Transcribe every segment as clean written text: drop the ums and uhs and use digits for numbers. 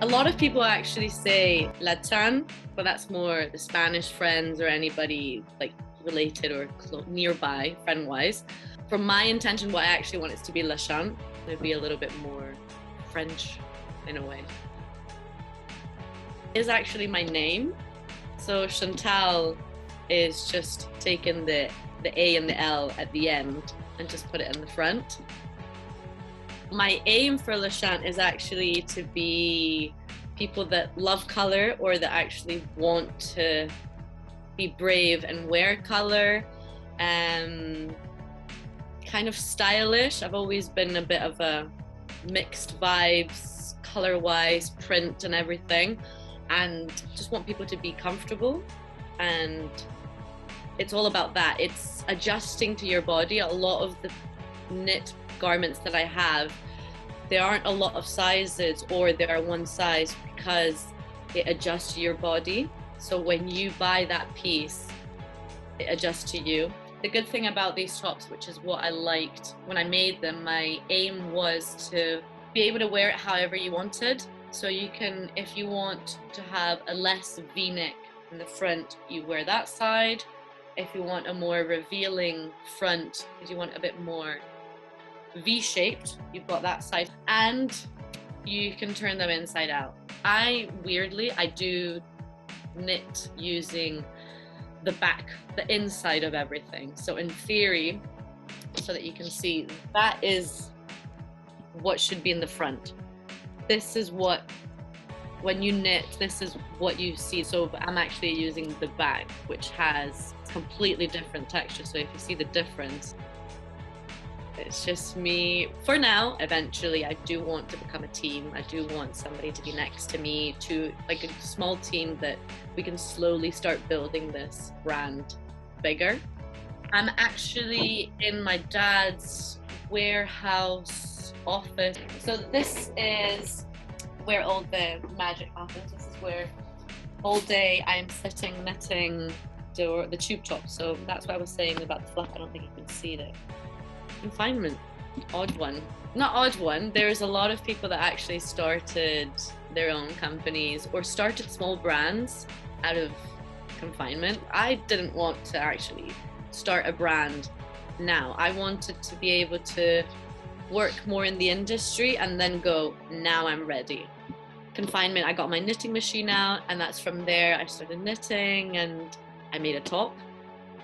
lot of people actually say LACHANT, but that's more the Spanish friends or anybody like related or nearby, friend-wise. From my intention, what I actually want is to be LACHANT. It'd be a little bit more French in a way. It's actually my name. So Chantal is just taking the A and the L at the end and just put it in the front. My aim for LACHANT is actually to be people that love color or that actually want to be brave and wear color, kind of stylish. I've always been a bit of a mixed vibes, color-wise, print and everything, and just want people to be comfortable. And it's all about that. It's adjusting to your body. A lot of the knit garments that I have, there aren't a lot of sizes, or there are one size because it adjusts to your body. So when you buy that piece, it adjusts to you. The good thing about these tops, which is what I liked when I made them, my aim was to be able to wear it however you wanted. So you can, if you want to have a less V-neck in the front, you wear that side. If you want a more revealing front, because you want a bit more V-shaped, you've got that side, and you can turn them inside out. I do knit using the back, the inside of everything. So in theory, so that you can see, that is what should be in the front. This is what, when you knit, this is what you see. So I'm actually using the back, which has completely different texture. So if you see the difference, it's just me. For now, eventually, I do want to become a team. I do want somebody to be next to me, to like a small team that we can slowly start building this brand bigger. I'm actually in my dad's warehouse office. So this is where all the magic happens. This is where all day I'm sitting knitting the tube top. So that's what I was saying about the fluff. I don't think you can see it. Confinement, odd one. Not odd one, there's a lot of people that actually started their own companies or started small brands out of confinement. I didn't want to actually start a brand now. I wanted to be able to work more in the industry and then go, now I'm ready. Confinement, I got my knitting machine out, and that's from there I started knitting, and I made a top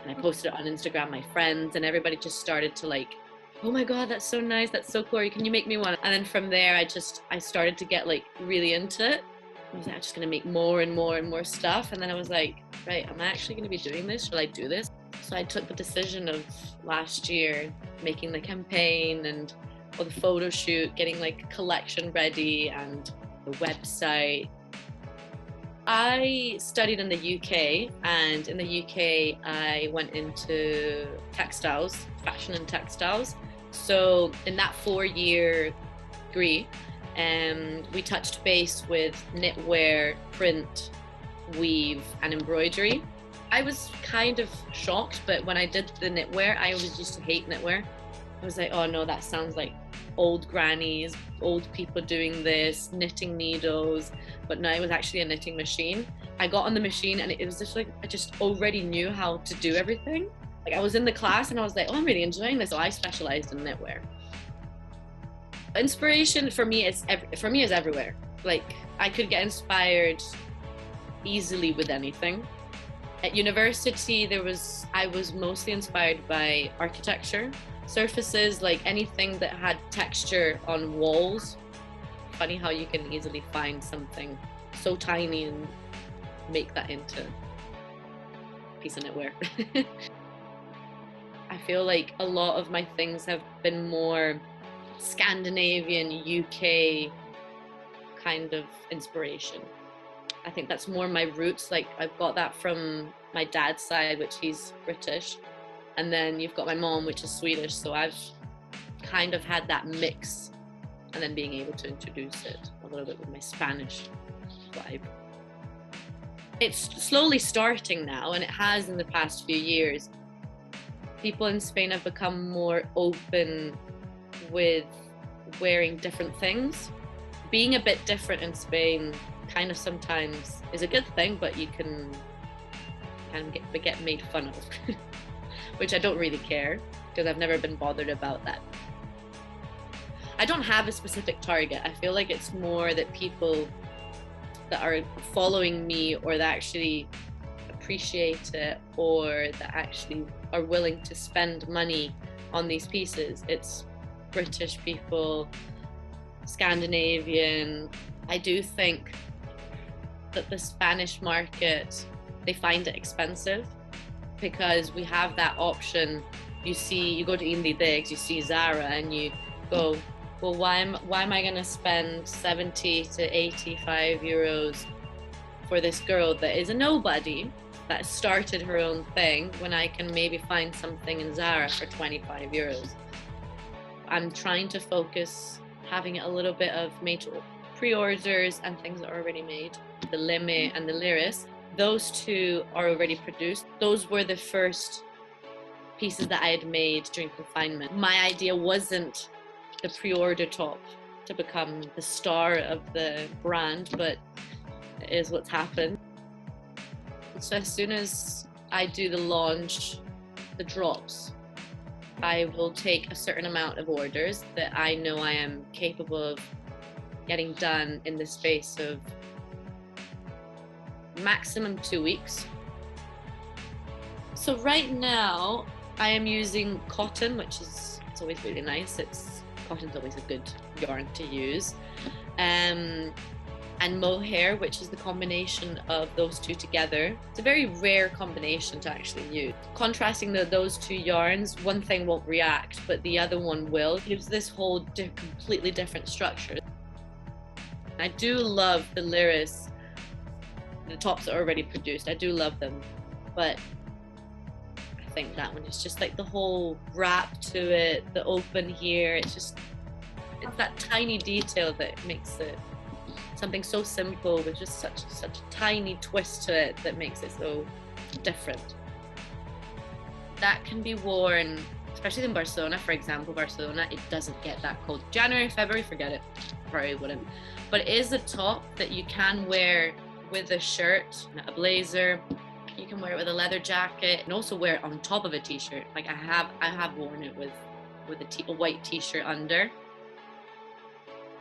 and I posted it on Instagram. My friends and everybody just started to like, oh my god, that's so nice, that's so cool, can you make me one? And then from there I started to get like really into it. I was like, I'm just gonna make more and more and more stuff. And then I was like, right, am I actually gonna be doing this? Should I do this? So I took the decision of last year making the campaign and the photo shoot, getting like collection ready and the website. I studied in the UK, and in the UK I went into textiles, fashion and textiles. So in that 4-year degree, we touched base with knitwear, print, weave and embroidery. I was kind of shocked, but when I did the knitwear, I always used to hate knitwear. I was like, oh no, that sounds like old grannies, old people doing this, knitting needles. But no, it was actually a knitting machine. I got on the machine and it was just like, I just already knew how to do everything. Like I was in the class and I was like, oh, I'm really enjoying this. So I specialized in knitwear. Inspiration for me is everywhere. Like I could get inspired easily with anything. At university, I was mostly inspired by architecture. Surfaces, like anything that had texture on walls. Funny how you can easily find something so tiny and make that into a piece of knitwear. I feel like a lot of my things have been more Scandinavian, UK kind of inspiration. I think that's more my roots. Like I've got that from my dad's side, which he's British. And then you've got my mom, which is Swedish. So I've kind of had that mix, and then being able to introduce it a little bit with my Spanish vibe. It's slowly starting now, and it has in the past few years. People in Spain have become more open with wearing different things. being a bit different in Spain kind of sometimes is a good thing, but you can get made fun of, which I don't really care because I've never been bothered about that. I don't have a specific target. I feel like it's more that people that are following me or that actually appreciate it or that actually are willing to spend money on these pieces. It's British people, Scandinavian. I do think that the Spanish market, they find it expensive because we have that option. You go to INDITEX, you see Zara, and you go, well, why am I going to spend 70 to 85 euros for this girl that is a nobody, that started her own thing, when I can maybe find something in Zara for 25 euros. I'm trying to focus having a little bit of made to pre-orders and things that are already made. The Leme and the Lyris, those two are already produced. Those were the first pieces that I had made during confinement. My idea wasn't the pre-order top to become the star of the brand, but it is what's happened. So as soon as I do the launch, the drops, I will take a certain amount of orders that I know I am capable of getting done in the space of maximum 2 weeks. So right now I am using cotton, which is, it's always really nice. Cotton's always a good yarn to use. And mohair, which is the combination of those two together. It's a very rare combination to actually use. Contrasting those two yarns, one thing won't react, but the other one will. It gives this whole completely different structure. I do love the Lyris, the tops are already produced. I do love them, but I think that one is just like the whole wrap to it, the open here. It's that tiny detail that makes it something so simple with just such a tiny twist to it that makes it so different. That can be worn, especially in Barcelona, for example. Barcelona, it doesn't get that cold. January, February, forget it, probably wouldn't. But it is a top that you can wear with a shirt, a blazer. You can wear it with a leather jacket and also wear it on top of a t-shirt. Like I have worn it with a white t-shirt under.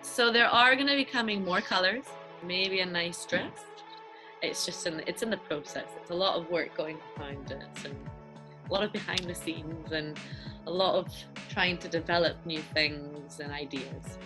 So there are going to be coming more colors, maybe a nice dress. It's just it's in the process. It's a lot of work going behind it, and a lot of behind the scenes, and a lot of trying to develop new things and ideas.